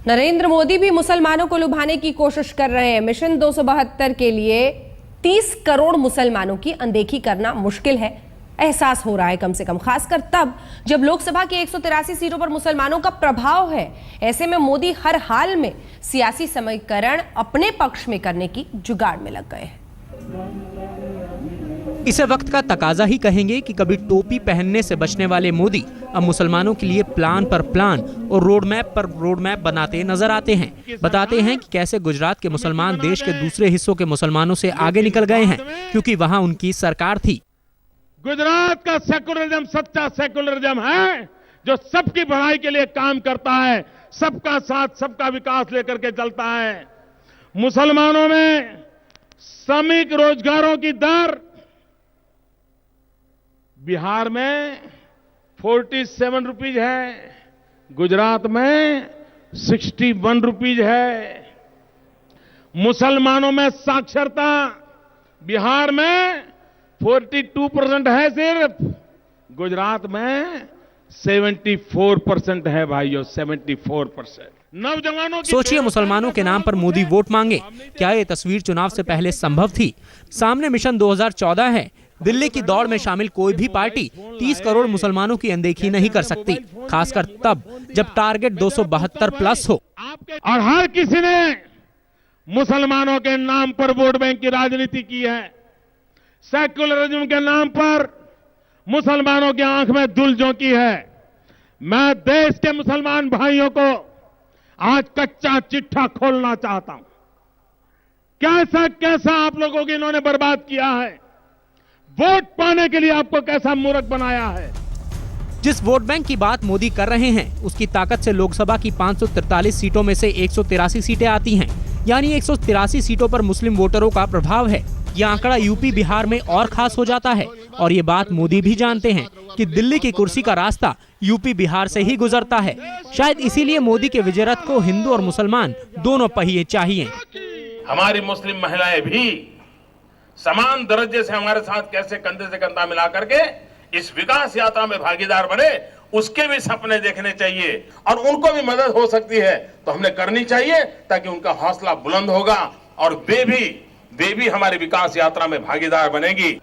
नरेंद्र मोदी भी मुसलमानों को लुभाने की कोशिश कर रहे हैं। मिशन 272 के लिए 30 करोड़ मुसलमानों की अनदेखी करना मुश्किल है, एहसास हो रहा है कम से कम, खासकर तब जब लोकसभा की 183 सीटों पर मुसलमानों का प्रभाव है। ऐसे में मोदी हर हाल में सियासी समीकरण अपने पक्ष में करने की जुगाड़ में लग गए हैं। इसे वक्त का तकाजा ही कहेंगे कि कभी टोपी पहनने से बचने वाले मोदी अब मुसलमानों के लिए प्लान पर प्लान और रोड मैप पर रोड मैप बनाते नजर आते हैं। बताते हैं कि कैसे गुजरात के मुसलमान देश के दूसरे हिस्सों के मुसलमानों से आगे निकल गए हैं, क्योंकि वहां उनकी सरकार थी। गुजरात का सेकुलरिज्म सच्चा सेकुलरिज्म है, जो सबकी भलाई के लिए काम करता है, सबका साथ सबका विकास लेकर के चलता है। मुसलमानों में श्रमिक रोजगारों की दर बिहार में 47 रुपीज है, गुजरात में 61 रुपीज है। मुसलमानों में साक्षरता बिहार में 42% है सिर्फ, गुजरात में 74% है भाइयों, 74%। नौजवानों की सोचिए, मुसलमानों के नाम पर मोदी वोट मांगे। क्या ये तस्वीर चुनाव से पहले संभव थी? सामने मिशन 2014 है। दिल्ली की दौड़ में शामिल कोई भी पार्टी 30 करोड़ मुसलमानों की अनदेखी नहीं कर सकती, खासकर तब जब टारगेट 272 प्लस हो। और हर किसी ने मुसलमानों के नाम पर वोट बैंक की राजनीति की है। सेकुलरिज्म के नाम पर मुसलमानों की आंख में धूल झोंकी है। मैं देश के मुसलमान भाइयों को आज कच्चा चिट्ठा खोलना चाहता हूं। कैसा कैसा आप लोगों की इन्होंने बर्बाद किया है, वोट पाने के लिए आपको कैसा मूर्ख बनाया है। जिस वोट बैंक की बात मोदी कर रहे हैं, उसकी ताकत से लोकसभा की 543 सीटों में से 183 सीटें आती हैं, यानी 183 सीटों पर मुस्लिम वोटरों का प्रभाव है। यह आंकड़ा यूपी बिहार में और खास हो जाता है, और ये बात मोदी भी जानते हैं कि दिल्ली की कुर्सी का रास्ता यूपी बिहार से ही गुजरता है। शायद इसीलिए मोदी के विजय रथ को हिंदू और मुसलमान दोनों पहिए चाहिए। हमारी मुस्लिम महिलाएं भी समान दर्जे से हमारे साथ कैसे कंधे से कंधा मिला करके इस विकास यात्रा में भागीदार बने, उसके भी सपने देखने चाहिए, और उनको भी मदद हो सकती है तो हमने करनी चाहिए, ताकि उनका हौसला बुलंद होगा और वे भी हमारी विकास यात्रा में भागीदार बनेगी।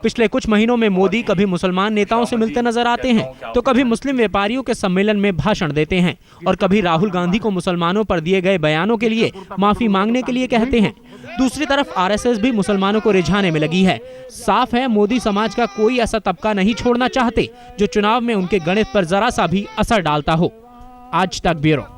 पिछले कुछ महीनों में मोदी कभी मुसलमान नेताओं से मिलते नजर आते हैं, तो कभी मुस्लिम व्यापारियों के सम्मेलन में भाषण देते हैं, और कभी राहुल गांधी को मुसलमानों पर दिए गए बयानों के लिए माफी मांगने के लिए कहते हैं। दूसरी तरफ आरएसएस भी मुसलमानों को रिझाने में लगी है। साफ है, मोदी समाज का कोई ऐसा तबका नहीं छोड़ना चाहते जो चुनाव में उनके गणित पर जरा सा भी असर डालता हो। आज तक ब्यूरो।